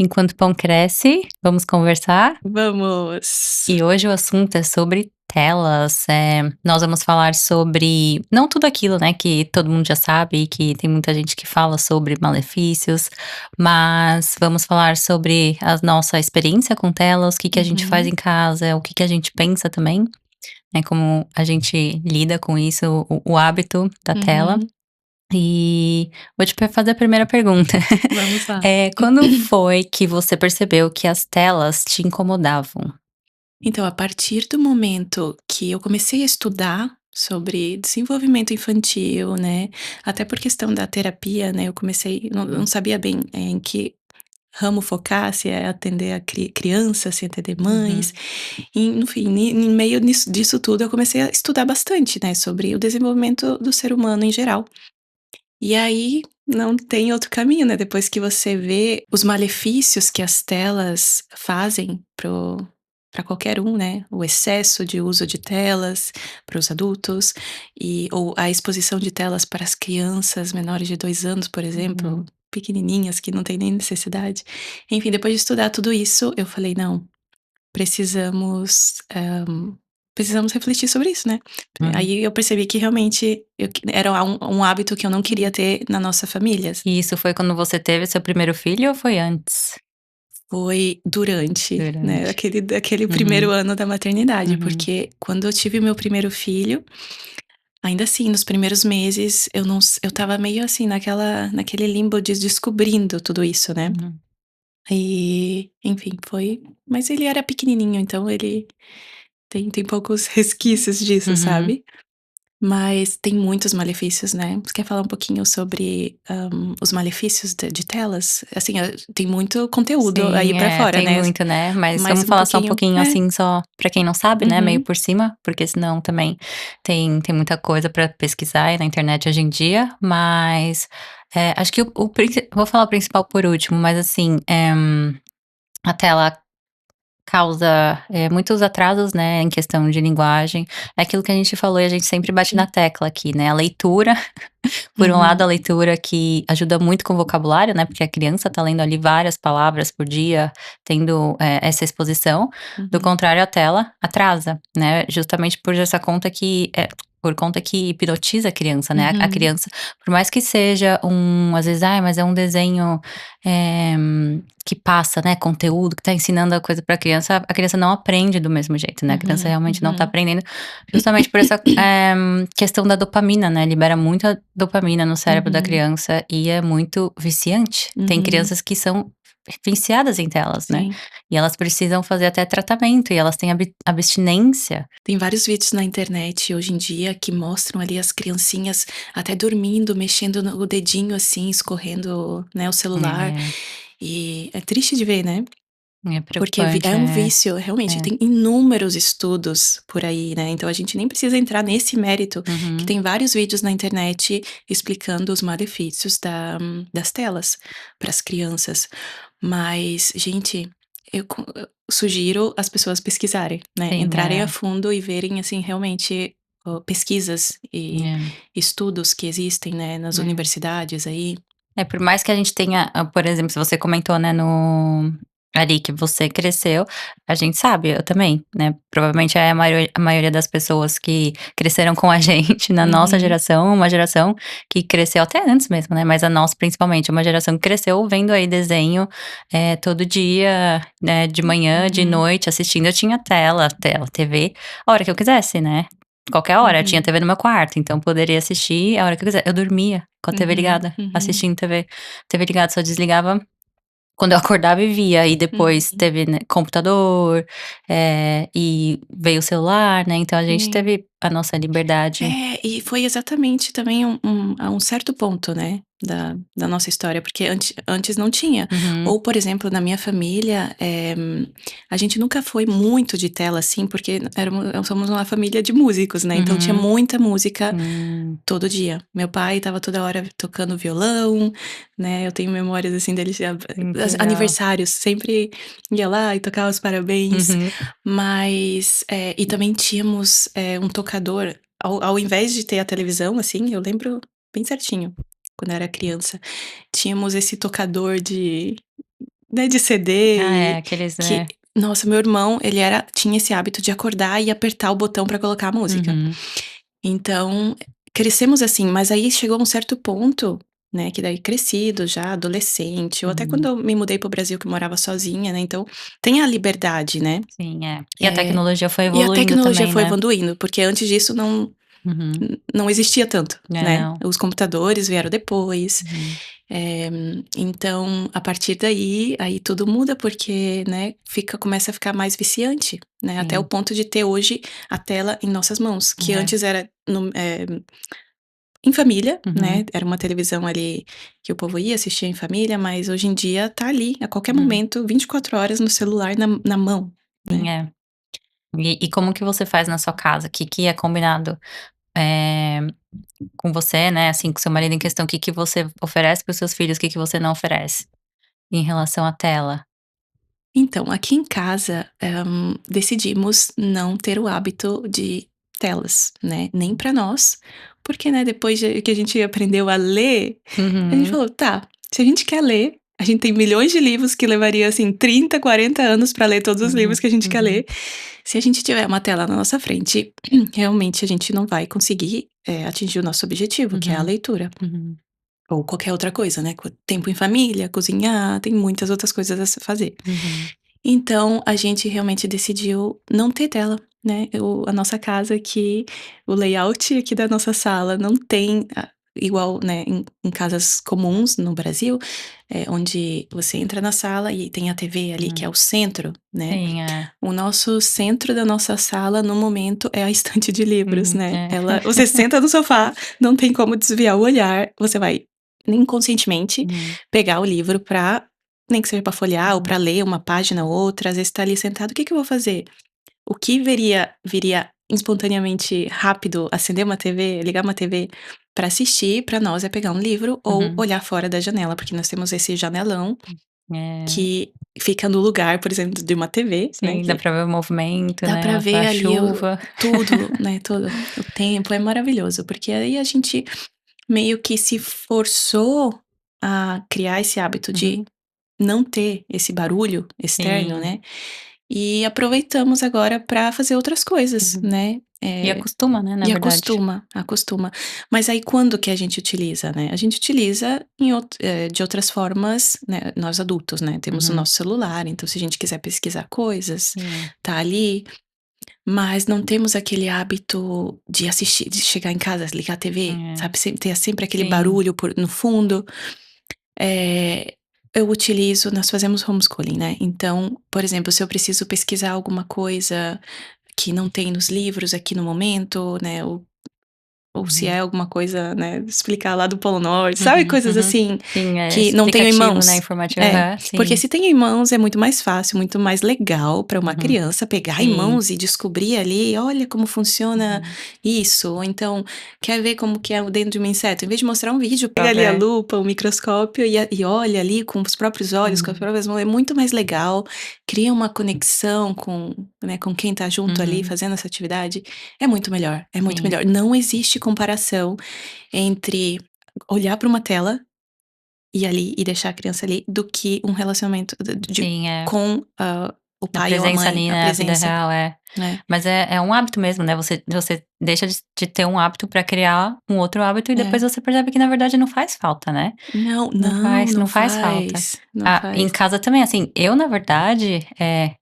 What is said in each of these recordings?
Enquanto o pão cresce, vamos conversar? Vamos. E hoje o assunto é sobre telas. Nós vamos falar sobre não tudo aquilo, né, que todo mundo já sabe e que tem muita gente que fala sobre malefícios, mas vamos falar sobre a nossa experiência com telas, o que que a gente faz Uhum, em casa, o que que a gente pensa também, né, como a gente lida com isso, o hábito da tela. uhum. E vou te fazer a primeira pergunta. Vamos lá. Quando foi que você percebeu que as telas te incomodavam? Então, a partir do momento que eu comecei a estudar sobre desenvolvimento infantil, né, até por questão da terapia, né, eu comecei não sabia bem, em que ramo focar, se é atender a crianças, se é atender mães, Uhum. e enfim, em meio disso tudo eu comecei a estudar bastante, né, sobre o desenvolvimento do ser humano em geral. E aí, não tem outro caminho, né, depois que você vê os malefícios que as telas fazem para qualquer um, né, o excesso de uso de telas para os adultos, ou a exposição de telas para as crianças menores de 2 anos, por exemplo, Uhum. pequenininhas que não têm nem necessidade. Enfim, depois de estudar tudo isso, eu falei: "Não, precisamos, precisamos refletir sobre isso, né". Uhum. Aí eu percebi que realmente era um hábito que eu não queria ter na nossa família. E isso foi quando você teve seu primeiro filho ou foi antes? Foi durante, né, Durante. aquele primeiro Uhum. ano da maternidade, Uhum. porque quando eu tive meu primeiro filho, ainda assim, nos primeiros meses, eu estava meio assim naquele limbo de descobrindo tudo isso, né. Uhum. E, enfim, mas ele era pequenininho, então ele tem poucos resquícios disso, Uhum. sabe. Mas tem muitos malefícios, né. Você quer falar um pouquinho sobre, os malefícios de telas? Assim, tem muito conteúdo aí Sim, pra fora, tem né, muito, né, mas mas vamos um falar só um pouquinho pouquinho, assim, só pra quem não sabe, né, meio uhum, por cima, porque senão também tem muita coisa pra pesquisar aí na internet hoje em dia, mas, acho que o vou falar o principal por último, mas assim, a tela causa, muitos atrasos, né, em questão de linguagem. É aquilo que a gente falou e a gente sempre bate na sim. tecla aqui, né, a leitura, por um lado a Uhum, leitura que ajuda muito com o vocabulário, né, porque a criança tá lendo ali várias palavras por dia, tendo, essa exposição. Do uhum, contrário, a tela atrasa, né, justamente por essa conta que por conta que hipnotiza a criança, né, a uhum, criança, por mais que seja às vezes: "Ai, mas é um desenho, eh, que passa, né, conteúdo, que tá ensinando a coisa pra criança", a criança não aprende do mesmo jeito, né, a criança uhum, realmente não tá uhum. aprendendo, justamente por essa, questão da dopamina, né, libera muita dopamina no cérebro da Uhum, criança e é muito viciante. Tem uhum, crianças que são viciadas em telas, né, sim. e elas precisam fazer até tratamento e elas têm abstinência. Tem vários vídeos na internet hoje em dia que mostram ali as criancinhas até dormindo, mexendo no o dedinho, assim, escorrendo, né, o celular, É, e é triste de ver, né. é Porque preocupante, é um vício, realmente, é. tem inúmeros estudos por aí, né, então a gente nem precisa entrar nesse mérito, que Uhum. tem vários vídeos na internet explicando os malefícios das telas para as crianças. Mas, gente, eu sugiro as pessoas pesquisarem, né, Sim, entrarem a fundo e verem, assim, realmente, pesquisas e é, estudos que existem, né, nas é. universidades aí. Por mais que a gente tenha, por exemplo, se você comentou, né, no ali que você cresceu, a gente sabe, eu também, né, provavelmente é a maioria das pessoas que cresceram com a gente na nossa Uhum, geração, uma geração que cresceu até antes mesmo, né, mas a nossa principalmente, uma geração que cresceu vendo aí desenho, todo dia, né, de manhã, de uhum, noite, assistindo. Eu tinha tela, TV, a hora que eu quisesse, né. Qualquer hora, eu tinha uhum, TV no meu quarto, então poderia assistir a hora que eu quiser. Eu dormia com a TV uhum, ligada, uhum, assistindo TV ligada, só desligava quando eu acordava e via. E depois uhum. teve, né, computador, e veio o celular, né, então a gente Sim. teve a nossa liberdade. É, e foi exatamente também a um certo ponto, né, da nossa história, porque antes não tinha. Uhum, Ou, por exemplo, na minha família, a gente nunca foi muito de tela, assim, porque somos uma família de músicos, né, então tinha uhum. muita música Hum, todo dia. Meu pai estava toda hora tocando violão, né, eu tenho memórias, assim, dele que legal. aniversários, sempre ia lá e tocava os parabéns. Uhum. Mas, e também tínhamos, um tocador, ao invés de ter a televisão, assim, eu lembro bem certinho, quando eu era criança, tínhamos esse tocador né, de Ah, CD é, e aqueles, que né. nossa, meu irmão, ele tinha esse hábito de acordar e apertar o botão pra colocar a música. Uhum, Então, crescemos assim, mas aí chegou um certo ponto, né, que daí crescido já, adolescente, ou até quando uhum. eu me mudei para o Brasil que eu morava sozinha, né, então tem a liberdade, né. Sim, é. E a Eh, tecnologia foi e a evoluindo tecnologia também, foi né. evoluindo, porque antes disso Uhum. não existia tanto, É, né. não. Os computadores vieram depois, Uhum. eh, então a partir daí, aí tudo muda porque, né, começa a ficar mais viciante, né, até o Sim. ponto de ter hoje a tela em nossas mãos, que É. antes era em família, né, Uhum, era uma televisão ali que o povo ia assistir em família, mas hoje em dia tá ali, a qualquer uhum. momento, 24 horas no celular na mão, né. Sim, é. E como que você faz na sua casa? O que que é combinado, eh, com você, né, assim, com seu marido em questão, o que que você oferece para os seus filhos, o que que você não oferece, em relação à tela? Então, aqui em casa, decidimos não ter o hábito de telas, né, nem pra nós, porque, né, depois de que a gente aprendeu a ler, a gente Uhum, falou: "Tá, se a gente quer ler, a gente tem milhões de livros que levaria, assim, 30, 40 anos pra ler todos os livros uhum, que a gente quer uhum, ler. Se a gente tiver uma tela na nossa frente, realmente a gente não vai conseguir, atingir o nosso objetivo, que é a uhum, leitura, uhum, ou qualquer outra coisa, né, tempo em família, cozinhar, tem muitas outras coisas a se fazer. uhum, Então, a gente realmente decidiu não ter tela, né, a nossa casa aqui, o layout aqui da nossa sala não tem igual, né, em casas comuns no Brasil, onde você entra na sala e tem a TV ali que uhum. é o centro, né. Sim, é. O nosso centro da nossa sala, no momento, é a estante de livros, Uhum, né. é. Você senta no sofá, não tem como desviar o olhar, você vai inconscientemente Uhum, pegar o livro pra nem que seja pra folhear ou uhum, pra ler uma página ou outra, às vezes tá ali sentado, o que que eu vou fazer? O que viria espontaneamente rápido, acender uma TV, ligar uma TV pra assistir, pra nós é pegar um livro ou uhum. olhar fora da janela, porque nós temos esse janelão É, que fica no lugar, por exemplo, de uma TV, né, sim, dá que pra ver o movimento, dá né, pra a ver ali chuva. tudo, né, todo o tempo, é maravilhoso, porque aí a gente meio que se forçou a criar esse hábito de Uhum, não ter esse barulho externo, sim. né, e aproveitamos agora pra fazer outras coisas, Uhum. né, E acostuma, né, na e verdade. acostuma. Mas aí quando que a gente utiliza, né, a gente utiliza de outras formas, né, nós adultos, né, temos o Uhum, nosso celular, então se a gente quiser pesquisar coisas, sim. tá ali, mas não temos aquele hábito de assistir, de chegar em casa, ligar a TV, É, sabe, ter sempre aquele sim. barulho no fundo. Eh, nós fazemos homeschooling, né, então, por exemplo, se eu preciso pesquisar alguma coisa que não tem nos livros aqui no momento, né, ou se Uhum. é alguma coisa, né, explicar lá do Polo Norte, sabe, Uhum, coisas uhum. assim, Sim, é que não tenho em explicativo, né, mãos. informativo. É, Aham, porque sim. se tem em mãos é muito mais fácil, muito mais legal para uma Uhum. criança pegar em Sim. mãos e descobrir ali: "Olha como funciona Uhum. isso", ou então: "Quer ver como que é o dentro de um inseto?", em vez de mostrar um vídeo, Pra pega ali a ver. lupa, o microscópio e olha ali com os próprios olhos, com as Uhum. próprias mãos, é muito mais legal, cria uma conexão com, né, com quem tá junto ali Uhum. fazendo essa atividade, é muito melhor, é muito Sim. melhor. Não existe comparação entre olhar para uma tela e ali e deixar a criança ali, do que um relacionamento Sim, é. com, o A pai ou a presença mãe, ali, a né, a vida presença, real, é. né. Mas é um hábito mesmo, né, você deixa de ter um hábito pra criar um outro hábito e depois É. você percebe que na verdade não faz falta, né. Não, Não não, faz não não faz falta. faz, não Ah, em faz. casa também, assim, eu na verdade,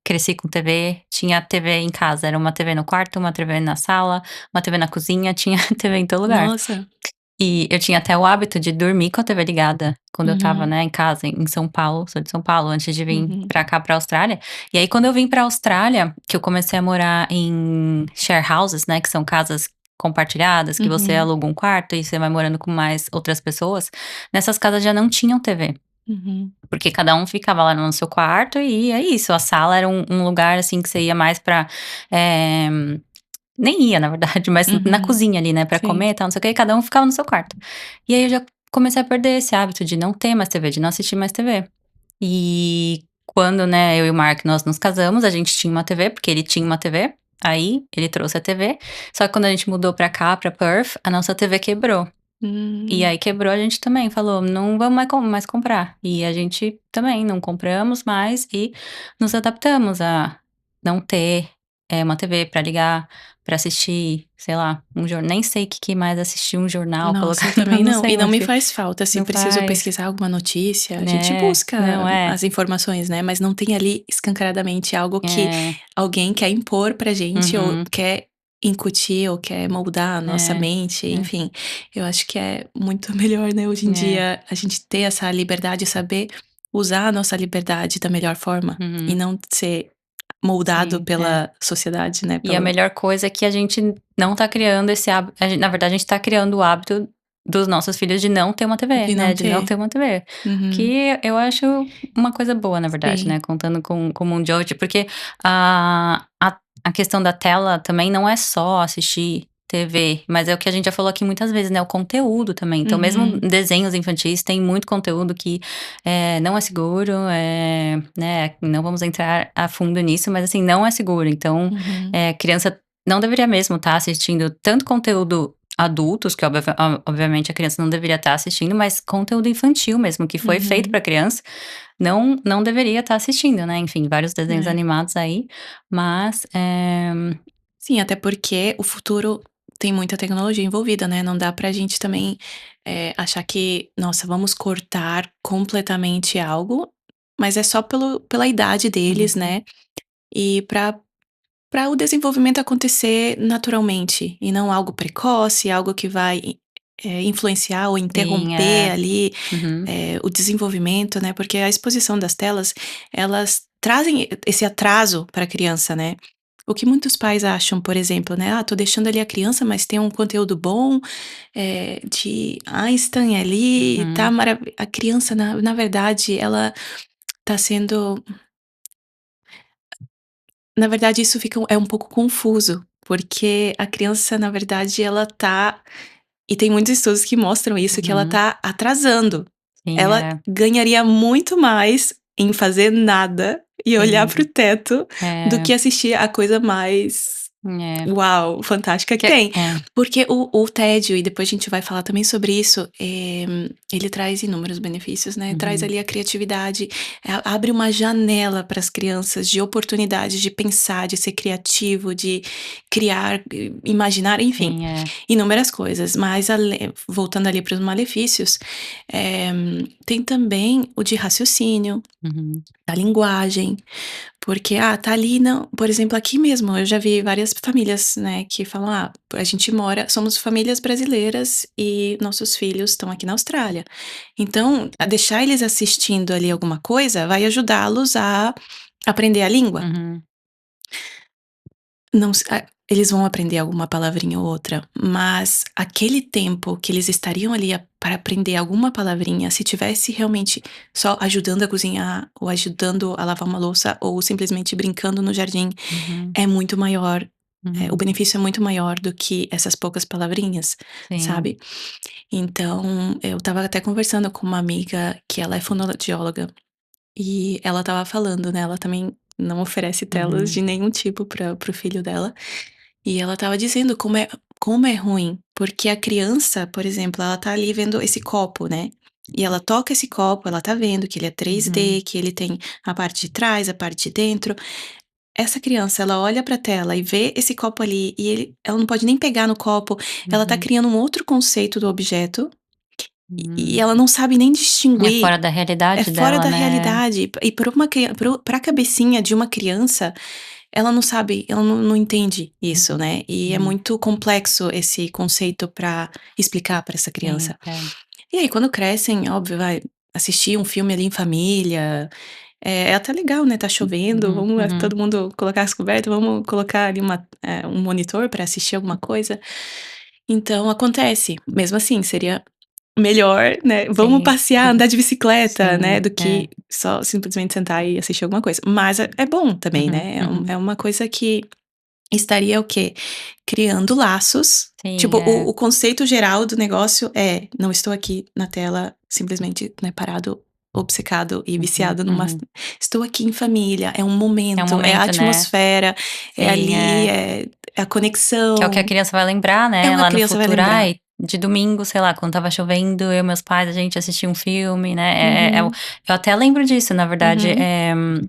cresci com TV, tinha TV em casa, era uma TV no quarto, uma TV na sala, uma TV na cozinha, tinha TV em todo lugar. Nossa. E eu tinha até o hábito de dormir com a TV ligada, quando eu estava, Uhum, né, em casa em São Paulo, sou de São Paulo, antes de vir uhum, pra cá, pra Austrália. E aí quando eu vim pra Austrália, que eu comecei a morar em share houses, né, que são casas compartilhadas, que você uhum, aluga um quarto e você vai morando com mais outras pessoas, nessas casas já não tinham TV, uhum, porque cada um ficava lá no seu quarto e é isso, a sala era um lugar, assim, que você ia mais pra, eh nem ia na verdade, mas na uhum. cozinha ali, né, pra Sim. comer e tal, não sei o quê, e cada um ficava no seu quarto. E aí eu já comecei a perder esse hábito de não ter mais TV, de não assistir mais TV. E quando, né, eu e o Mark nós nos casamos, a gente tinha uma TV, porque ele tinha uma TV, aí ele trouxe a TV, só que quando a gente mudou pra cá, pra Perth, a nossa TV quebrou. E Hum. aí quebrou, a gente também falou: "Não vamos mais comprar". E a gente também não compramos mais e nos adaptamos a não ter, uma TV pra ligar, pra assistir, sei lá, nem sei o que mais assistir, um jornal, colocar Nossa, eu também não não. sei E não mais o me que. faz falta, se Não preciso faz. pesquisar alguma notícia, a gente É, busca não é. as informações, né, mas não tem ali escancaradamente algo que É. alguém quer impor pra gente ou Uhum. quer incutir ou quer moldar a nossa É, mente, é, enfim. Eu acho que é muito melhor, né, hoje em é. dia, a gente ter essa liberdade e saber usar a nossa liberdade da melhor forma e Uhum. não ser moldado Sim, é. pela sociedade, né, E a pelo melhor coisa é que a gente não tá criando esse hábito, na verdade a gente tá criando o hábito dos nossos filhos de não ter uma TV, de não né, de não ter. ter uma TV. Uhum. Que eu acho uma coisa boa, na verdade, Sim. né, contando com o mundo de hoje, porque a questão da tela também não é só assistir TV, mas é o que a gente já falou aqui muitas vezes, né, o conteúdo também. Então mesmo Uhum. desenhos infantis tem muito conteúdo que, não é seguro, né, não vamos entrar a fundo nisso, mas assim, não é seguro. Então, Uhum. criança não deveria mesmo estar assistindo tanto conteúdo adultos, que obviamente a criança não deveria estar assistindo, mas conteúdo infantil mesmo, que foi feito Uhum. para criança, não deveria estar assistindo, né, enfim, vários desenhos É. animados aí, mas, Sim, até porque o futuro tem muita tecnologia envolvida, né, não dá pra gente também, achar que: "Nossa, vamos cortar completamente algo", mas é só pela idade deles, uhum, né, e pra o desenvolvimento acontecer naturalmente, e não algo precoce, algo que vai influenciar ou sim, interromper ali, uhum, o desenvolvimento, né, porque a exposição das telas, elas trazem esse atraso para a criança, né. O que muitos pais acham, por exemplo, né: "Ah, tô deixando ali a criança, mas tem um conteúdo bom, de Einstein ali, tá uhum, marav", a criança na verdade ela tá sendo na verdade isso fica é um pouco confuso, porque a criança na verdade ela tá e tem muitos estudos que mostram isso, que ela uhum, tá atrasando. sim, Ela ganharia muito mais em fazer nada e olhar para o sim, teto do é, que assistir a coisa mais é, uau, fantástica que que tem. é, Porque o tédio, e depois a gente vai falar também sobre isso, ele traz inúmeros benefícios, né, traz uhum, ali a criatividade, abre uma janela para as crianças de oportunidade de pensar, de ser criativo, de criar, imaginar, enfim, sim, inúmeras coisas. Mas voltando ali para os malefícios, eh, tem também o de raciocínio, uhum, da linguagem. Porque, tá ali não por exemplo, aqui mesmo eu já vi várias famílias, né, que falam: "Ah, a gente mora somos famílias brasileiras e nossos filhos estão aqui na Austrália". Então, a deixar eles assistindo ali alguma coisa vai ajudá-los a aprender a língua. uhum, Não se eles vão aprender alguma palavrinha ou outra, mas aquele tempo que eles estariam ali para aprender alguma palavrinha, se tivesse realmente só ajudando a cozinhar, ou ajudando a lavar uma louça, ou simplesmente brincando no jardim, uhum, é muito maior, o uhum, benefício é muito maior do que essas poucas palavrinhas, sim, sabe. Então, eu estava até conversando com uma amiga que ela é fonoaudióloga, e ela estava falando, né, ela também não oferece telas uhum, de nenhum tipo para o filho dela, e ela estava dizendo como é ruim, porque a criança, por exemplo, ela tá ali vendo esse copo, né, e ela toca esse copo, ela tá vendo que ele é 3D, uhum, que ele tem a parte de trás, a parte de dentro. Essa criança, ela olha pra tela e vê esse copo ali e ela não pode nem pegar no copo, ela tá uhum, criando um outro conceito do objeto, e hum. ela não sabe nem É distinguir, fora da é realidade fora dela, da né. realidade. E para uma cria para a cabecinha de uma criança, ela não sabe, ela não entende isso, Uhum, né, e é uhum, muito complexo esse conceito pra explicar pra essa sim, criança. é, E aí quando crescem, óbvio, vai assistir um filme ali em família, é até legal, né, tá chovendo, uhum, vamos, uhum, todo mundo colocar as cobertas, vamos colocar ali um monitor pra assistir alguma coisa. Então acontece, mesmo assim, seria melhor, né, vamos sim, passear, andar de bicicleta, né, sim, do é, que só simplesmente sentar e assistir alguma coisa. Mas é bom também, uhum, né, uhum, é uma coisa que estaria o quê? Criando laços, sim, tipo, o conceito geral do negócio é: "Não estou aqui na tela simplesmente, né, parado, obcecado e uhum, viciado numa uhum. estou aqui em família, é um É um momento, é a momento, né, atmosfera, é sim, ali, é a que é o que a conexão". criança vai lembrar, É né, o que a lá no criança vai futuro: lembrar. "Ai, de domingo, sei lá, quando estava chovendo, eu e meus pais, a gente assistia um filme, né, Uhum, eu até lembro disso, na verdade, uhum,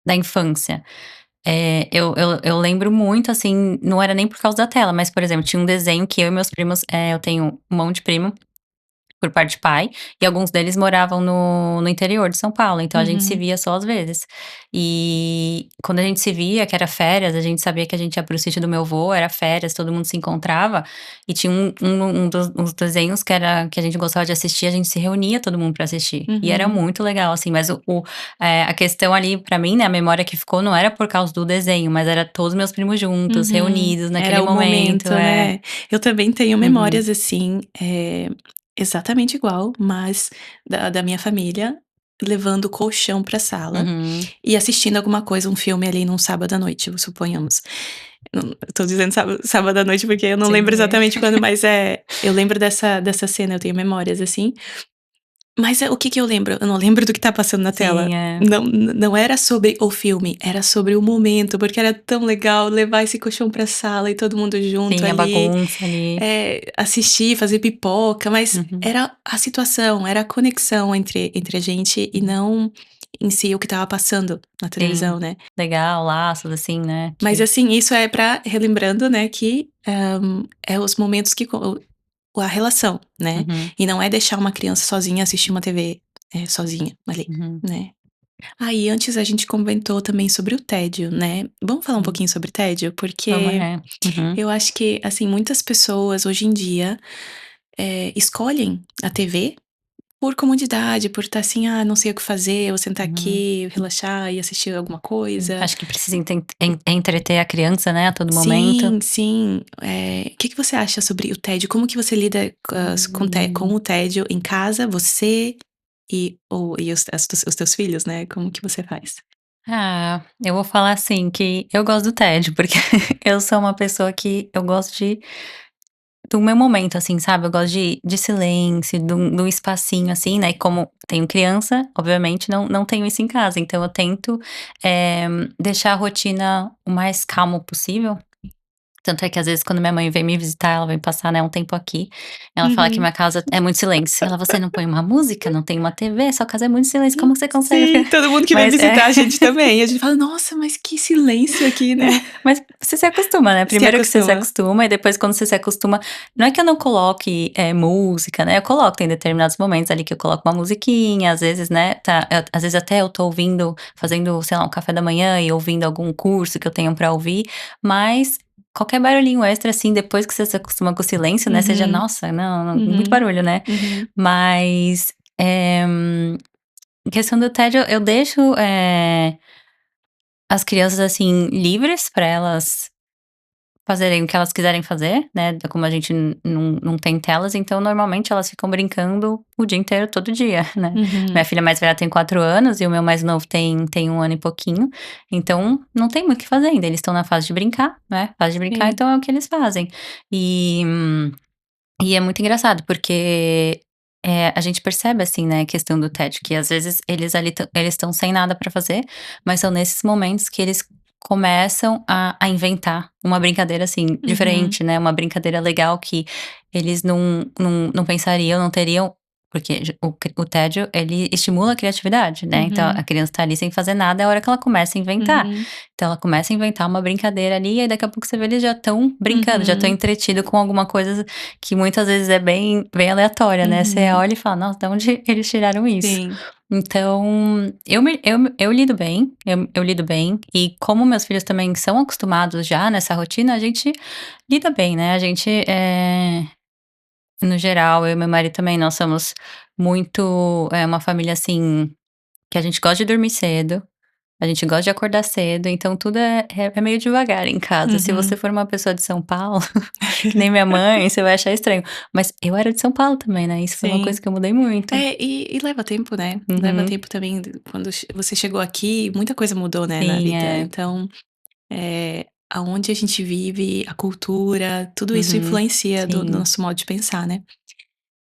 da infância. Eu lembro muito, assim, não era nem por causa da tela, mas, por exemplo, tinha um desenho que eu e meus primos, eu tenho um monte de primo, por parte de pai, e alguns deles moravam no interior de São Paulo, então a gente se uhum, via só às vezes. E quando a gente se via, que era férias, a gente sabia que a gente ia para o sítio do meu avô, era férias, todo mundo se encontrava, e tinha um dos uns desenhos que a gente gostava de assistir, a gente se reunia todo mundo pra assistir. E era uhum, muito legal, assim, mas a questão ali pra mim, né, a memória que ficou não era por causa do desenho, mas era todos meus primos juntos, uhum. reunidos naquele Era o momento. momento, né. Eu também tenho Uhum, memórias, assim, exatamente igual, mas da minha família, levando o colchão pra sala uhum. e assistindo alguma coisa, um filme ali num sábado à noite, suponhamos. Eu tô dizendo sábado à noite, porque eu não lembro Sim, exatamente quando, mas, eu lembro dessa cena, eu tenho memórias, assim. Mas o que que eu lembro? Eu não lembro do que tá passando na tela. sim, é. Não era sobre o filme, era sobre o momento, porque era tão legal levar esse colchão pra sala e todo mundo junto Sim, a ali, bagunça ali. assistir, fazer pipoca, mas Uhum. era a situação, era a conexão entre a gente e Uhum. não em si o que estava passando na Sim, televisão, né. legal, laços, assim, né, Mas que assim, isso é pra relembrando, né, que, é os momentos que a relação, né, uhum, e não é deixar uma criança sozinha assistir uma TV, sozinha ali, uhum, né. E antes a gente comentou também sobre o tédio, né. Vamos falar um sim. pouquinho sobre tédio? Vamos Porque uhum, eu acho que, assim, muitas pessoas hoje em dia, escolhem a TV por comodidade, por estar assim: "Ah, não sei o que fazer, vou sentar uhum, aqui, relaxar e assistir alguma sim. coisa". Acho que precisa entreter a criança, né, a todo momento. Sim, sim. Que você acha sobre o tédio? Como que você lida com Hum. o tédio em casa, você e os teus filhos, né, como que você faz? Eu vou falar assim, que eu gosto do tédio, porque eu sou uma pessoa que eu gosto do meu momento, assim, sabe, eu gosto de silêncio, de um espacinho, assim, né, e como tenho criança, obviamente não tenho isso em casa, então eu tento, deixar a rotina o mais calmo possível. Tanto é que às vezes quando minha mãe vem me visitar, ela vem passar, né, um tempo aqui, ela fala que Uhum. minha casa é muito silêncio. Ela: "Você não põe uma música, não tem uma TV, sua casa é muito silêncio, como que você consegue Sim, ficar?" todo mundo que vem Mas é, visitar a gente também, a gente fala: "Nossa, mas que silêncio aqui", né. mas você se acostuma, né, Se primeiro que você se acostuma. acostuma e depois quando você se acostuma não é que eu não coloque, música, né, eu coloco, tem determinados momentos ali que eu coloco uma musiquinha, às vezes, né, às vezes até eu tô ouvindo, fazendo, sei lá, um café da manhã e ouvindo algum curso que eu tenho pra ouvir, mas qualquer barulhinho extra, assim, depois que você se acostuma com o silêncio, né, você já: Uhum, "Nossa, não, muito uhum, barulho", né. uhum, Mas, em questão do tédio, eu deixo, as crianças, assim, livres pra elas fazerem o que elas quiserem fazer, né, como a gente não tem telas, então normalmente elas ficam brincando o dia inteiro, todo dia, né. Minha uhum. filha mais velha tem 4 anos e o meu mais novo tem 1 ano e pouquinho, então não tem muito o que fazer ainda, eles estão na fase de brincar, né, fase de brincar, Sim. então é o que eles fazem. E e é muito engraçado, porque, a gente percebe, assim, né, a questão do tédio, que às vezes eles estão sem nada pra fazer, mas são nesses momentos que eles começam a inventar uma brincadeira, assim, Uhum, diferente, né, uma brincadeira legal que eles não pensariam, não teriam, porque o tédio, ele estimula a criatividade, né, então a uhum, criança tá ali sem fazer nada, é a hora que ela começa a inventar. uhum, Então ela começa a inventar uma brincadeira ali, e aí daqui a pouco você vê eles já estão brincando, já estão uhum, entretido com alguma coisa que muitas vezes é bem aleatória, né, você uhum. olha e fala: "Nossa, da onde eles tiraram isso?". Sim. Então, eu lido bem, eu lido bem, e como meus filhos também são acostumados já nessa rotina, a gente lida bem, né, a gente, no geral, eu e meu marido também, nós somos muito, uma família, assim, que a gente gosta de dormir cedo, a gente gosta de acordar cedo, então tudo é meio devagar em casa. Se você Uhum. for uma pessoa de São Paulo, que nem minha mãe, você vai achar estranho. Mas eu era de São Paulo também, né, isso foi uma coisa Sim. que eu mudei muito. E leva tempo, né, leva Uhum. tempo também quando você chegou aqui, muita coisa mudou, né, na Sim, vida, é. então, aonde a gente vive, a cultura, tudo isso Uhum. influencia do Sim. nosso modo de pensar, né.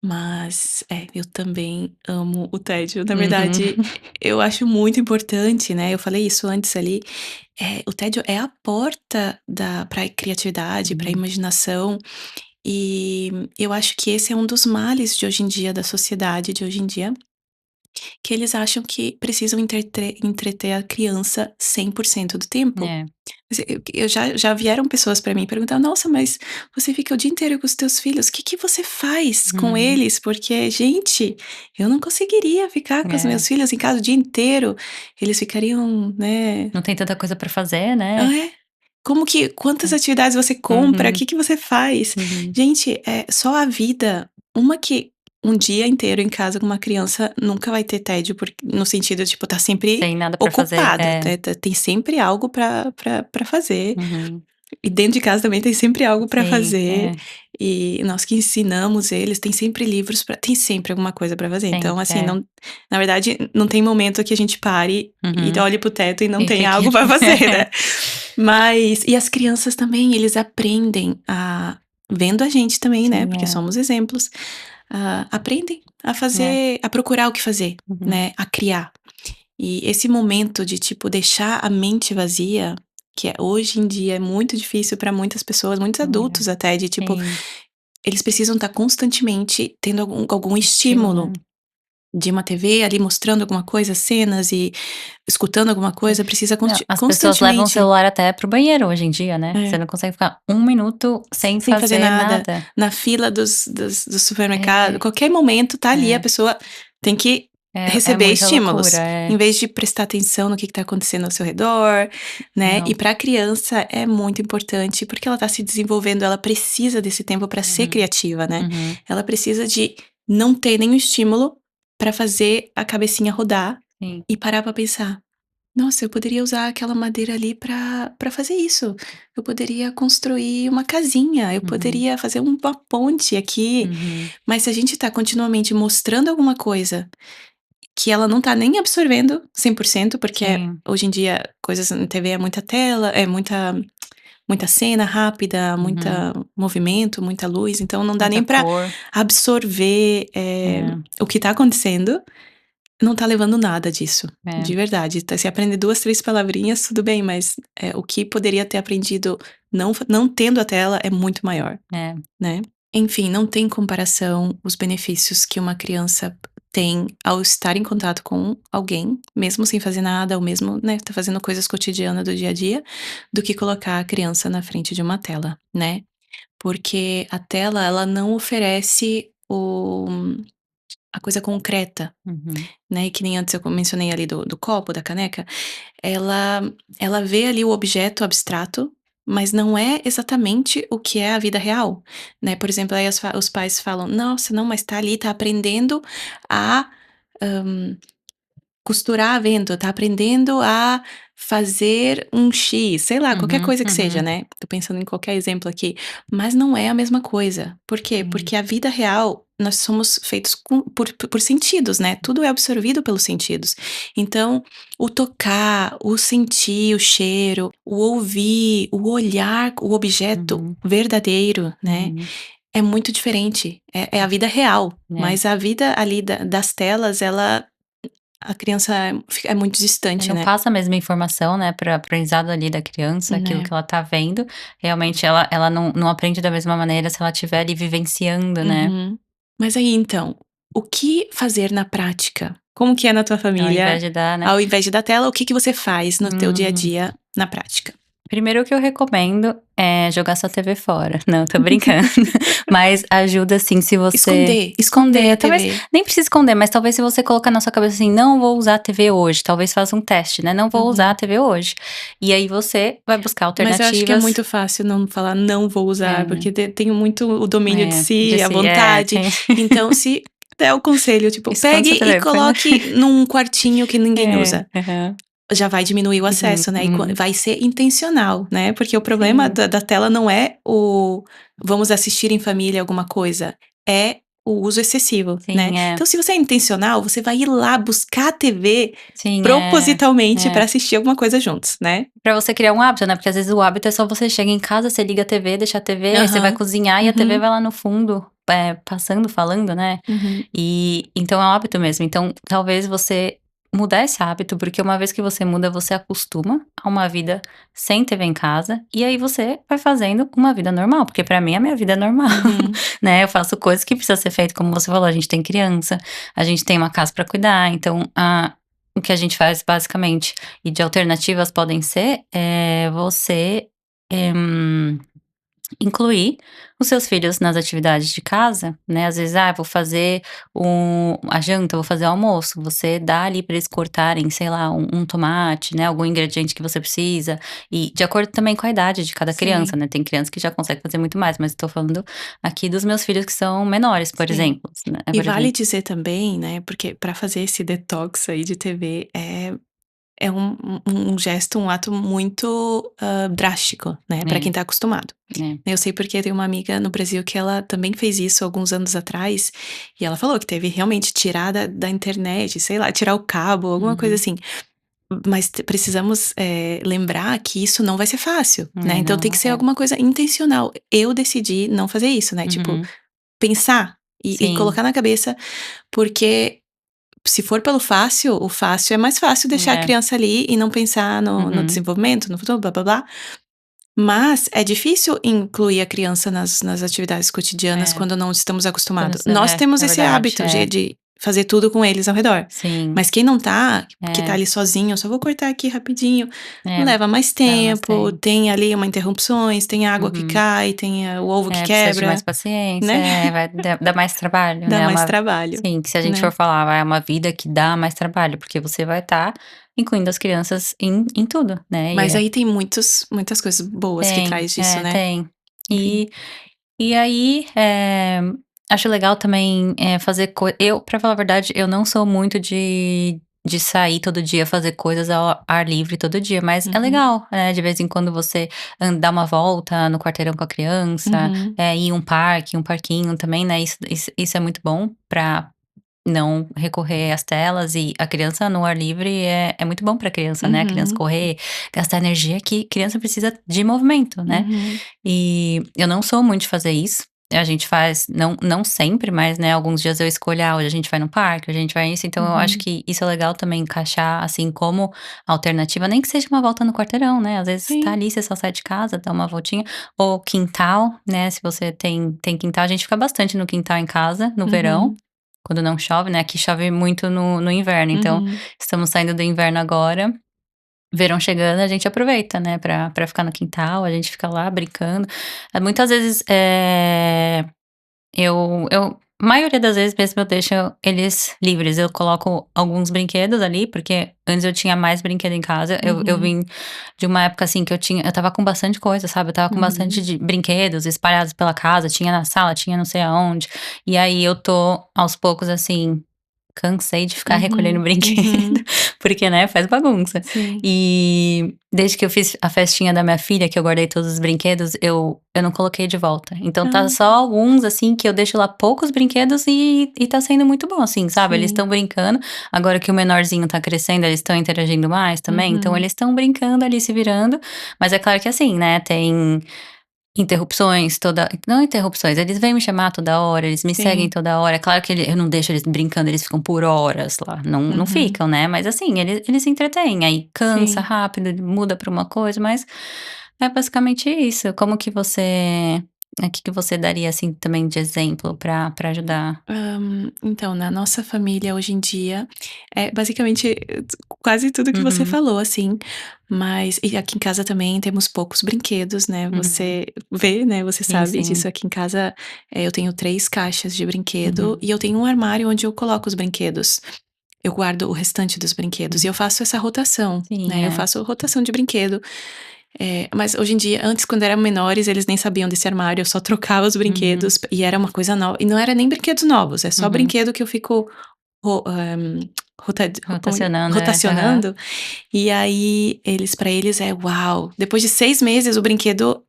Mas, eu também amo o tédio, na Uhum. verdade, eu acho muito importante, né, eu falei isso antes ali, o tédio é a porta pra criatividade, pra Uhum. imaginação. E eu acho que esse é um dos males de hoje em dia, da sociedade de hoje em dia, que eles acham que precisam entreter a criança 100% do tempo. É, Mas eu já vieram pessoas pra mim perguntar: "Nossa, mas você fica o dia inteiro com os teus filhos, o que que você faz com uhum, eles?" Porque, gente, eu não conseguiria ficar com os é. meus filhos em casa o dia inteiro. Eles ficariam, né. Não tem tanta coisa pra fazer, né. Ah, é? Como que quantas atividades você compra? O Uhum, que que você faz? uhum. Gente, é só a vida, uma que um dia inteiro em casa com uma criança nunca vai ter tédio, no sentido de, tipo, tá sempre Tem nada pra fazer. ocupado, É, tem sempre algo pra fazer. uhum. E dentro de casa também tem sempre algo pra Sim, fazer, é, e nós que ensinamos eles, tem sempre livros pra tem sempre alguma coisa pra fazer. Então, sempre, assim, é. não, na verdade, não tem momento que a gente pare e Uhum. olhe para o teto e não E tem fique algo pra fazer, né. Mas e as crianças também, eles aprendem vendo a gente também, né, Sim, porque é. somos exemplos, aprendem a É. fazer, a procurar o que fazer, Uhum. né, a criar. E esse momento de, tipo, deixar a mente vazia, que hoje em dia é muito difícil para muitas pessoas, muitos É. adultos até, de tipo, Sim, eles precisam estar constantemente tendo algum estímulo, estímulo né. de uma TV ali mostrando alguma coisa, cenas e escutando alguma Sim. coisa, precisa Não, as pessoas levam o constantemente. celular até para o banheiro hoje em dia, né. Você É. não consegue ficar um minuto sem Sem fazer fazer nada, nada. na fila do supermercado, É, qualquer momento tá ali, a é. pessoa tem que É receber muita loucura, estímulos, em é. vez de prestar atenção no que tá acontecendo ao seu redor, né. E Não. pra criança é muito importante, porque ela tá se desenvolvendo, ela precisa desse tempo pra ser Uhum, criativa, né. uhum. Ela precisa de não ter nenhum estímulo pra fazer a cabecinha rodar Sim. e parar pra pensar: "Nossa, eu poderia usar aquela madeira ali pra fazer isso. Eu poderia construir uma casinha, eu Uhum, poderia fazer uma ponte aqui". uhum. Mas se a gente tá continuamente mostrando alguma coisa que ela não tá nem absorvendo 100%, porque Sim. hoje em dia coisas na TV é muita tela, é muita cena rápida, Uhum. muita movimento, muita luz, então não dá Muita nem pra cor. absorver, É, o que tá acontecendo, não tá levando nada disso, é, de verdade. Tá, se aprende 2, 3 palavrinhas, tudo bem, mas, o que poderia ter aprendido não tendo a tela é muito maior, é. né. Enfim, não tem comparação os benefícios que uma criança tem ao estar em contato com alguém, mesmo sem fazer nada, ou mesmo, né, tá fazendo coisas cotidianas do dia a dia, do que colocar a criança na frente de uma tela, né. Porque a tela, ela não oferece a coisa concreta, Uhum, né, e que nem antes eu mencionei ali do copo, da caneca, ela ela vê ali o objeto abstrato, mas não é exatamente o que é a vida real, né. Por exemplo, aí os pais falam: "Nossa, não, mas tá ali, tá aprendendo a, costurar vendo, tá aprendendo a fazer um X", sei lá, qualquer uhum, coisa que seja, uhum. né. Tô pensando em qualquer exemplo aqui, mas não é a mesma coisa. Por quê? Sim. Porque a vida real, nós somos feitos por sentidos, né, tudo é absorvido pelos sentidos. Então, o tocar, o sentir o cheiro, o ouvir, o olhar o objeto Uhum, verdadeiro, né, uhum. é muito diferente, é a vida real, É. mas a vida ali das telas, a criança é muito distante, Não né. passa a mesma informação, né, para o aprendizado ali da criança, aquilo Né. que ela tá vendo, realmente ela não aprende da mesma maneira se ela estiver ali vivenciando, né, Uhum. Mas aí então, o que fazer na prática? Como que é na tua ao família? invés de dar, né. Ao invés de dar tela, o que que você faz no teu dia a Hum. dia na prática? Primeiro o que eu recomendo é jogar sua TV fora. Não, tô brincando. Mas ajuda assim se você Esconder esconder, a talvez TV. nem precisa esconder, mas talvez se você colocar na sua cabeça assim: "Não vou usar a TV hoje", talvez faça um teste, né, "Não vou usar a Uhum. TV hoje". E aí você vai buscar Mas eu acho que é alternativas. muito fácil não falar: "Não vou usar", porque tenho muito o domínio de si, De a si, vontade. tem Então se der o conselho, tipo, esconde pegue sua e TV. coloque num quartinho que ninguém É, usa. aham. Já vai diminuir o Uhum, acesso, né, e uhum. vai ser intencional, né, porque o problema Sim, da tela não é o "vamos assistir em família alguma coisa", é o uso excessivo, né. sim, é. Então se você é intencional, você vai ir lá buscar a TV Sim, é. propositalmente pra É. assistir alguma coisa juntos, né. Pra você criar um hábito, né, porque às vezes o hábito é só você chega em casa, você liga a TV, deixa a TV, aí você vai Aham. cozinhar e a TV Uhum, vai lá no fundo, passando, falando, né. uhum. E então é um hábito mesmo. Então talvez você mudar esse hábito, porque uma vez que você muda, você acostuma a uma vida sem TV em casa, e aí você vai fazendo uma vida normal, porque pra mim a minha vida é normal, Uhum. né, eu faço coisas que precisa ser feito, como você falou, a gente tem criança, a gente tem uma casa pra cuidar, então o que a gente faz basicamente, e de alternativas podem ser, você, eh incluir os seus filhos nas atividades de casa, né, às vezes, vou fazer a janta, vou fazer o almoço, você dá ali para eles cortarem, sei lá, um tomate, né, algum ingrediente que você precisa, e de acordo também com a idade de cada criança, Sim, né, tem criança que já consegue fazer muito mais, mas estou falando aqui dos meus filhos que são menores, por sim. exemplo, né, E por vale exemplo. dizer também, né, porque para fazer esse detox aí de TV é um gesto, um ato muito, drástico, né, para É, quem tá acostumado. é. Eu sei porque tem uma amiga no Brasil que ela também fez isso alguns anos atrás, e ela falou que teve realmente tirar da internet, sei lá, tirar o cabo, alguma coisa Uhum. assim. Mas precisamos, lembrar que isso não vai ser fácil, né, É, então não, tem que não ser é. alguma coisa intencional. Eu decidi não fazer isso, né, tipo, Uhum. pensar e Sim, colocar na cabeça, porque se for pelo fácil, o fácil é mais fácil deixar a é. criança ali e não pensar no Uhum. desenvolvimento, no futuro, blá-blá-blá. Mas é difícil incluir a criança nas atividades cotidianas É, quando não estamos quando acostumados. você Nós temos é esse verdade, hábito de fazer tudo com eles ao redor, sim, mas quem não tá, que tá é. ali sozinho, "Só vou cortar aqui rapidinho", É, leva mais leva mais tempo, tempo. tem ali uma interrupções, tem água que Uhum. cai, tem, o ovo que É, precisa de mais quebra, paciência, né, vai dar mais trabalho, dá né, mais trabalho, sim, que se a gente for né. falar, é uma vida que dá mais trabalho, porque você vai estar incluindo as crianças em tudo, né, Mas aí tem muitas coisas boas que traz disso, né. tem. Enfim. E aí, acho legal também, fazer eu, pra falar a verdade, eu não sou muito de sair todo dia, fazer coisas ao ar livre todo dia, mas é Uhum, legal, de vez em quando você dar uma volta no quarteirão com a criança, uhum, ir em um parque, um parquinho também, né, isso é muito bom pra não recorrer às telas, e a criança no ar livre é muito bom pra criança, né, a criança uhum, correr, gastar energia, que criança precisa de movimento, né. uhum, E eu não sou muito de fazer isso. A gente faz, não sempre, mas, né, alguns dias eu escolho, hoje a gente vai no parque, hoje a gente vai isso, então eu acho uhum. que isso é legal também encaixar, assim, como alternativa, nem que seja uma volta no quarteirão, né, às vezes tá Sim. ali, você só sai de casa, dá uma voltinha, ou quintal, né, se você tem quintal, a gente fica bastante no quintal em casa, no verão, Uhum, quando não chove, né, aqui chove muito no inverno, então uhum, estamos saindo do inverno agora, verão chegando, a gente aproveita, né, pra ficar no quintal, a gente fica lá brincando. Muitas vezes, eu maioria das vezes mesmo eu deixo eles livres, eu coloco alguns brinquedos ali, porque antes eu tinha mais brinquedo em casa, eu uhum, vim de uma época, assim, que eu estava com bastante coisa, sabe, eu estava com bastante uhum, de brinquedos espalhados pela casa, tinha na sala, tinha não sei aonde, e aí eu tô aos poucos, assim, cansei de ficar recolhendo uhum, brinquedo, uhum. porque, né, faz bagunça. Sim. E desde que eu fiz a festinha da minha filha, que eu guardei todos os brinquedos, eu não coloquei de volta. Então tá só Ah, alguns, assim, que eu deixo lá poucos brinquedos e tá sendo muito bom, assim, sabe. Eles sim. estão brincando, agora que o menorzinho tá crescendo, eles estão interagindo mais também, então Uhum, eles estão brincando ali, se virando, mas é claro que assim, né, tem interrupções não interrupções, eles vêm me chamar toda hora, eles me seguem sim. toda hora, é claro que eu não deixo eles brincando, eles ficam por horas lá, não Uhum, ficam, né, mas assim, eles se entretêm, aí cansa sim. rápido, muda pra uma coisa, mas é basicamente isso. Como que você que você daria, assim, também de exemplo pra ajudar? Então, na nossa família hoje em dia, é basicamente quase tudo que você Uhum, falou, assim, mas e aqui em casa também temos poucos brinquedos, né, uhum. você vê, né, você Sim, sabe sim. disso, aqui em casa, eu tenho 3 caixas de brinquedo Uhum. e eu tenho um armário onde eu coloco os brinquedos. Eu guardo o restante dos brinquedos e eu faço essa rotação, Sim, né, eu é. faço rotação de brinquedo. Mas hoje em dia antes quando eram menores eles nem sabiam desse armário, eu só trocava os Uhum, brinquedos e era uma coisa nova e não era nem brinquedos novos, é só uhum. brinquedo que eu fico ro rota como Rotacionando, aham. rotacionando, e aí pra eles é "uau", depois de 6 meses o brinquedo,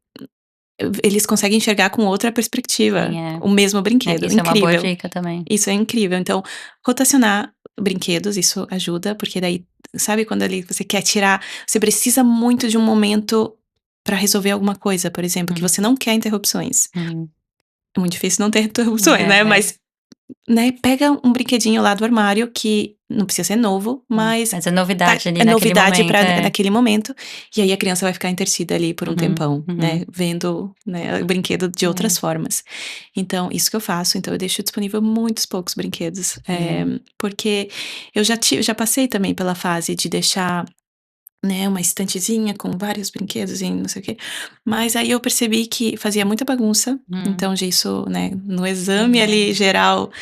eles conseguem enxergar com outra perspectiva, Sim, é. o mesmo É, brinquedo, isso é uma boa incrível. dica também. Isso é incrível. Então, rotacionar brinquedos, isso ajuda, porque daí, sabe quando ali você quer tirar, você precisa muito de um momento pra resolver alguma coisa, por exemplo, que você Uhum, não quer interrupções. uhum. É muito difícil não ter interrupções, né, É, mas é. né, pega um brinquedinho lá do armário que não precisa ser novo, mas Mas é novidade ali é naquele novidade momento, para é. naquele momento, e aí a criança vai ficar entretida ali por um Uhum, tempão, né, uhum. vendo, né, o brinquedo de outras É, formas. Então, isso que eu faço, então eu deixo disponível muitos poucos brinquedos, sim. porque eu já passei também pela fase de deixar, né, uma estantezinha com vários brinquedos e não sei o quê, mas aí eu percebi que fazia muita bagunça, Hum, então já isso, né, no exame ali é. geral,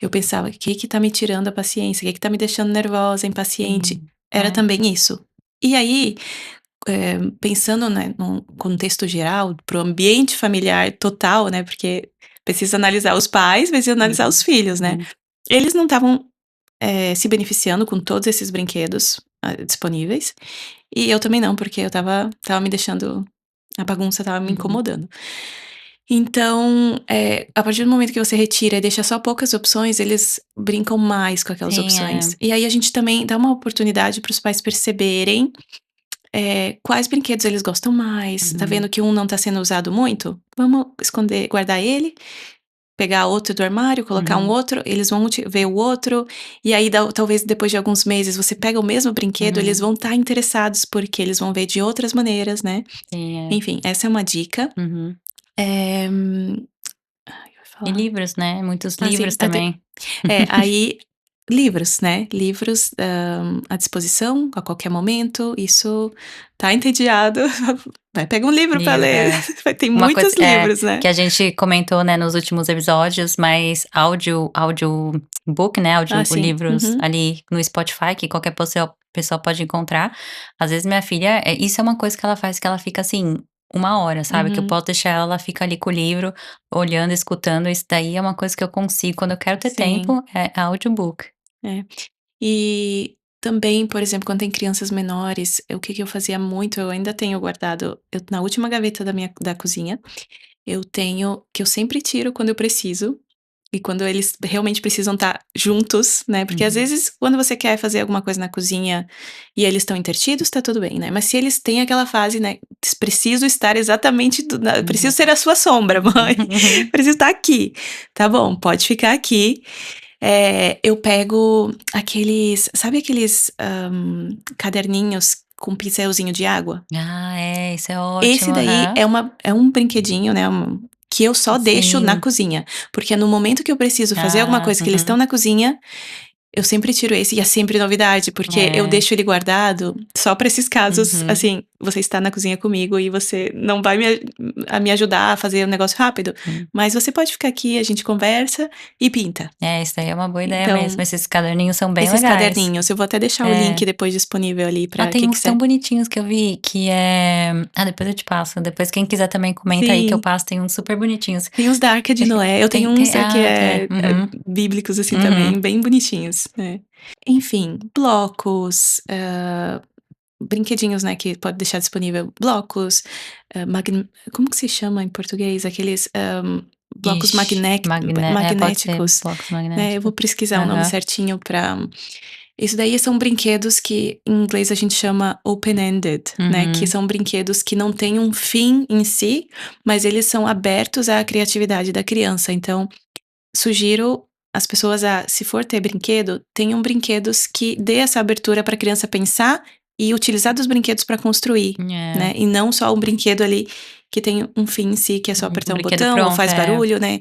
eu pensava: que tá me tirando a paciência? O que tá me deixando nervosa, impaciente?" Era É. também isso. E aí, pensando, né, num contexto geral, para o ambiente familiar total, né, porque precisa analisar os pais, precisa analisar os Uhum, filhos, né. uhum, Eles não estavam, se beneficiando com todos esses brinquedos, disponíveis, e eu também não, porque eu estava me deixando a bagunça estava me uhum. incomodando. Então, a partir do momento que você retira e deixa só poucas opções, eles brincam mais com aquelas Sim, opções. é. E aí a gente também dá uma oportunidade para os pais perceberem, quais brinquedos eles gostam mais. Tá Uhum, vendo que um não tá sendo usado muito? Vamos esconder, guardar ele, pegar outro do armário, colocar um uhum, outro, eles vão ver o outro, e aí talvez depois de alguns meses você pega o mesmo brinquedo, eles uhum. vão estar interessados, porque eles vão ver de outras maneiras, né. Sim, é. Enfim, essa é uma dica. Uhum. Eh, ai, eu ia E falar. livros, né, muitos Ah, sim, livros também. aí livros, né, livros, à disposição a qualquer momento, isso tá entediado, vai pega um livro pra Livro, ler, é. vai tem Uma coisa muitos livros, né. que a gente comentou, né, nos últimos episódios, mas audiobook, né, Ah, o sim. livros Uhum. ali no Spotify, que qualquer pessoa pode encontrar. Às vezes minha filha, isso é uma coisa que ela faz que ela fica, assim, 1 hora, sabe, que eu Uhum. posso deixar ela fica ali com o livro, olhando, escutando, isso daí é uma coisa que eu consigo quando eu quero ter Sim, tempo, é audiobook. é. E também, por exemplo, quando tem crianças menores, o que que eu fazia muito, eu ainda tenho guardado, eu na última gaveta da cozinha, eu tenho que eu sempre tiro quando eu preciso, e quando eles realmente precisam estar juntos, né, porque às Uhum, vezes quando você quer fazer alguma coisa na cozinha e eles estão entretidos, tá tudo bem, né, mas se eles têm aquela fase, né, "Preciso estar exatamente preciso uhum, ser a sua sombra, mãe, uhum. preciso estar aqui", "Tá bom, pode ficar aqui". Eu pego aqueles, sabe aqueles, caderninhos com pincelzinho de água? Ah, é, isso é Esse ótimo, daí aham. é um brinquedinho, né, que eu só deixo na Sim. cozinha, porque no momento que eu preciso fazer alguma Ah, coisa que eles estão uhum. na cozinha, eu sempre tiro esse e é sempre novidade, porque eu É, deixo ele guardado só pra esses casos, uhum. assim, você está na cozinha comigo e você não vai me ajudar a fazer um negócio rápido, Hum. mas você pode ficar aqui, a gente conversa e pinta. É, isso daí é uma boa ideia mesmo. Então, Esses caderninhos são bem esses legais. caderninhos, eu vou até deixar o É. link depois disponível ali Ah, pra tem quem uns tão quiser. bonitinhos que eu vi que é depois eu te passo. Depois quem quiser também comenta aí que eu Sim, passo, tem uns super bonitinhos. tem uns da Arca de Acho que Noé, eu tenho uns que é. Uhum, bíblicos, assim, uhum. também, bem bonitinhos, né. Enfim, blocos, brinquedinhos, né, que pode deixar disponível, blocos, como que se chama em português? Aqueles, blocos Ixi, pode ser magnéticos, blocos né, eu vou magnéticos. pesquisar o nome Aham. certinho pra isso daí são brinquedos que em inglês a gente chama open-ended, né, que Uhum. são brinquedos que não têm um fim em si, mas eles são abertos à criatividade da criança. Então, sugiro as pessoas se for ter brinquedo, tenham brinquedos que dê essa abertura para a criança pensar e utilizar dos brinquedos para construir, É. né, e não só um brinquedo ali que tem um fim em si, que é só Um apertar um brinquedo botão ou pronto, faz é. barulho, né,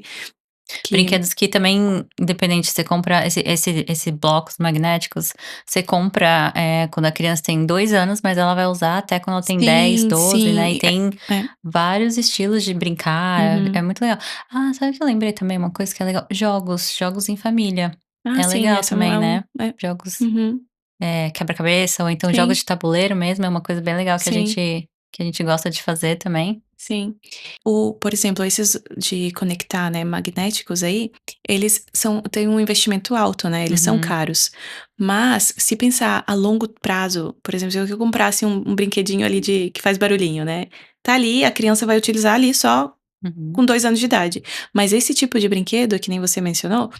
que Brinquedos que também, independente, você compra esse blocos magnéticos, você compra, quando a criança tem 2 anos, mas ela vai usar até quando ela tem 10, sim, 12, sim, né, e tem é. vários estilos de brincar, é Uhum. muito legal. Ah, sabe o que eu lembrei também, uma coisa que é legal? Jogos em família. Ah, É sim, legal essa não também, é um né. Jogos, uhum, quebra-cabeça ou então jogos sim, de tabuleiro mesmo, é uma coisa bem legal sim, que a gente gosta de fazer também. sim. Por exemplo, esses de conectar, né, magnéticos aí, eles têm um investimento alto, né, eles são Uhum, caros. Mas, se pensar a longo prazo, por exemplo, se eu comprasse um brinquedinho ali que faz barulhinho, né, tá ali, a criança vai utilizar ali só uhum. com 2 anos de idade. Mas esse tipo de brinquedo, que nem você mencionou,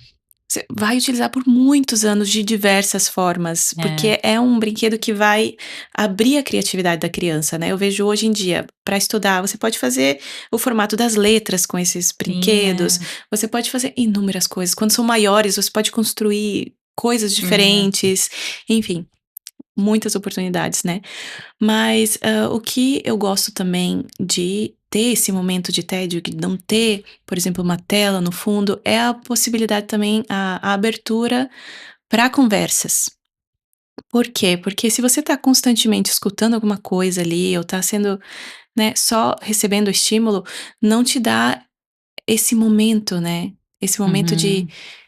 você vai utilizar por muitos anos de diversas formas, É, porque é um brinquedo que vai abrir a criatividade da criança, né. Eu vejo hoje em dia, para estudar, você pode fazer o formato das letras com esses sim, brinquedos, você pode fazer inúmeras coisas. Quando são maiores, você pode construir coisas é, diferentes, enfim, muitas oportunidades, né. Mas, o que eu gosto também de ter esse momento de tédio, de não ter, por exemplo, uma tela no fundo, é a possibilidade também, a abertura para conversas. Por quê? Porque se você está constantemente escutando alguma coisa ali ou está sendo, né, só recebendo estímulo, não te dá esse momento, né, esse momento de uhum,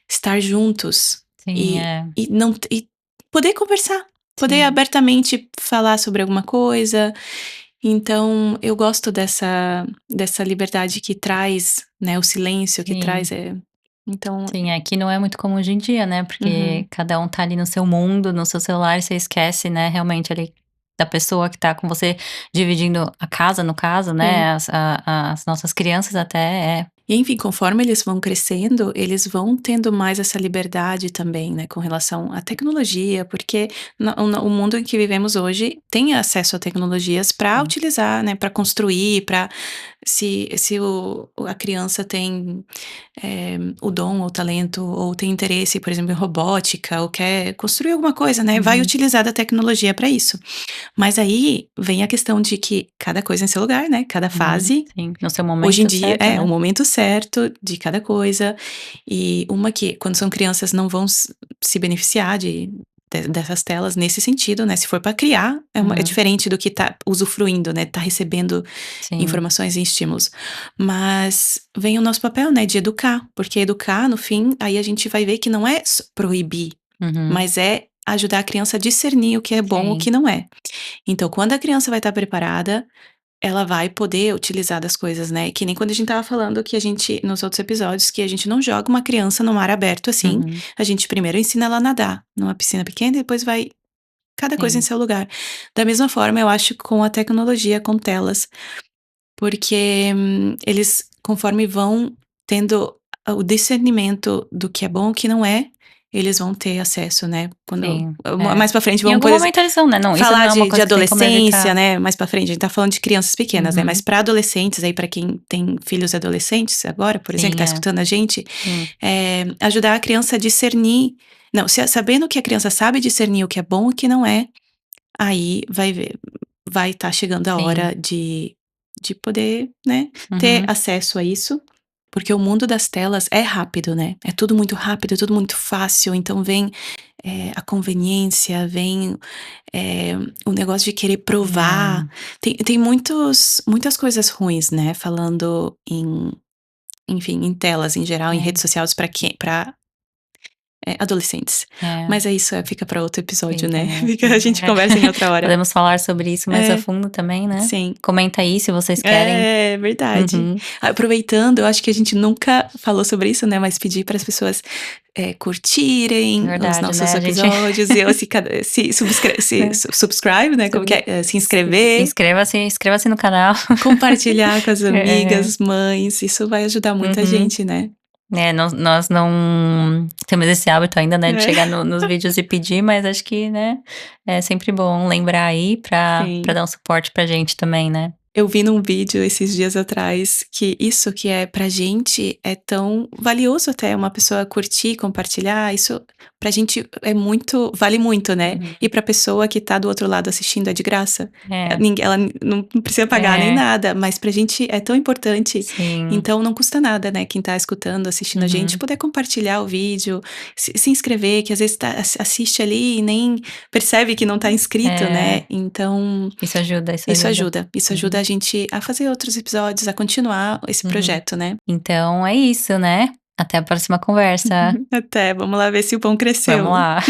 estar juntos sim, e não e poder conversar, poder sim, abertamente falar sobre alguma coisa. Então, eu gosto dessa liberdade que traz, né, o silêncio que traz, sim. então Sim, é que não é muito comum hoje em dia, né, porque uhum, cada um tá ali no seu mundo, no seu celular, e você esquece, né, realmente ali da pessoa que tá com você dividindo a casa, no caso, sim. né, as nossas crianças até é. E enfim, conforme eles vão crescendo, eles vão tendo mais essa liberdade também, né, com relação à tecnologia, porque o mundo em que vivemos hoje tem acesso a tecnologias para Sim. utilizar, né, para construir, para se a criança tem, o dom ou o talento ou tem interesse, por exemplo, em robótica ou quer construir alguma coisa, né, vai Uhum, utilizar da tecnologia para isso. Mas aí vem a questão de que cada coisa em seu lugar, né, cada uhum, fase. sim, no seu Hoje em momento dia certo, o né. momento certo de cada coisa, e uma que quando são crianças não vão se beneficiar dessas telas nesse sentido, né, se for para criar, é Uhum, diferente do que tá usufruindo, né, tá recebendo sim, informações e estímulos. Mas vem o nosso papel, né, de educar, porque educar no fim, aí a gente vai ver que não é proibir, uhum, mas é ajudar a criança a discernir o que é bom, o sim, que não é. Então quando a criança vai estar preparada, ela vai poder utilizar das coisas, né, que nem quando a gente estava falando que a gente nos outros episódios, que a gente não joga uma criança no mar aberto assim, uhum, a gente primeiro ensina ela a nadar numa piscina pequena e depois vai cada coisa em sim, seu lugar. Da mesma forma, eu acho com a tecnologia, com telas, porque, eles conforme vão tendo o discernimento do que é bom, o que não é, eles vão ter acesso, né, quando sim, é. mais pra frente Em vamos, algum por exemplo momento eles vão, né, não, isso não falar é uma de coisa que tem como adolescência, evitar. né, mais pra frente, a gente tá falando de crianças pequenas, né, mas Uhum, pra adolescentes, aí pra quem tem filhos adolescentes agora, por exemplo, que sim, tá é, escutando a gente, sim, ajudar a criança a discernir não, se sabendo que a criança sabe discernir o que é bom e o que não é, aí vai estar chegando a sim, hora de poder, né, ter uhum, acesso a isso, porque o mundo das telas é rápido, né, é tudo muito rápido, é tudo muito fácil, então vem, a conveniência, vem o negócio de querer provar, é, tem muitas coisas ruins, né, falando enfim, em telas em geral, em é, redes sociais para adolescentes. é. Mas é isso, fica para outro episódio, Fica né, mesmo. fica a gente É. conversa em outra hora. Podemos falar sobre isso mais a É, fundo também, né. sim. Comenta aí se vocês querem. É, verdade. Uhum. Aproveitando, eu acho que a gente nunca falou sobre isso, né, mas pedir para as pessoas, curtirem os Verdade, nossos né, a gente episódios e ou se é. subscribe, né, como que Sobre é? Se se inscrever. inscreva-se no canal. Compartilhar com as É. amigas, mães, isso vai ajudar muita Uhum. gente, né. É, nós não temos esse hábito ainda, né, de É, chegar nos vídeos e pedir, mas acho que, né, é sempre bom lembrar aí pra sim. dar um suporte pra gente também, né. Eu vi num vídeo esses dias atrás que isso que é pra gente é tão valioso até uma pessoa curtir, compartilhar, isso pra gente é muito vale muito, né. Uhum. E pra pessoa que tá do outro lado assistindo é de graça. É, Ela não precisa pagar nem é, nada, mas pra gente é tão importante, sim. então não custa nada, né, quem tá escutando, assistindo a gente, Uhum. poder compartilhar o vídeo, se inscrever, que às vezes assiste ali e nem percebe que não tá inscrito, né, É, então isso ajuda, isso isso ajuda. ajuda, isso ajuda Uhum. a gente a fazer outros episódios, a continuar esse Uhum. projeto, né. Então é isso, né. Até a próxima conversa. Até, vamos lá ver se o pão Vamos cresceu. lá.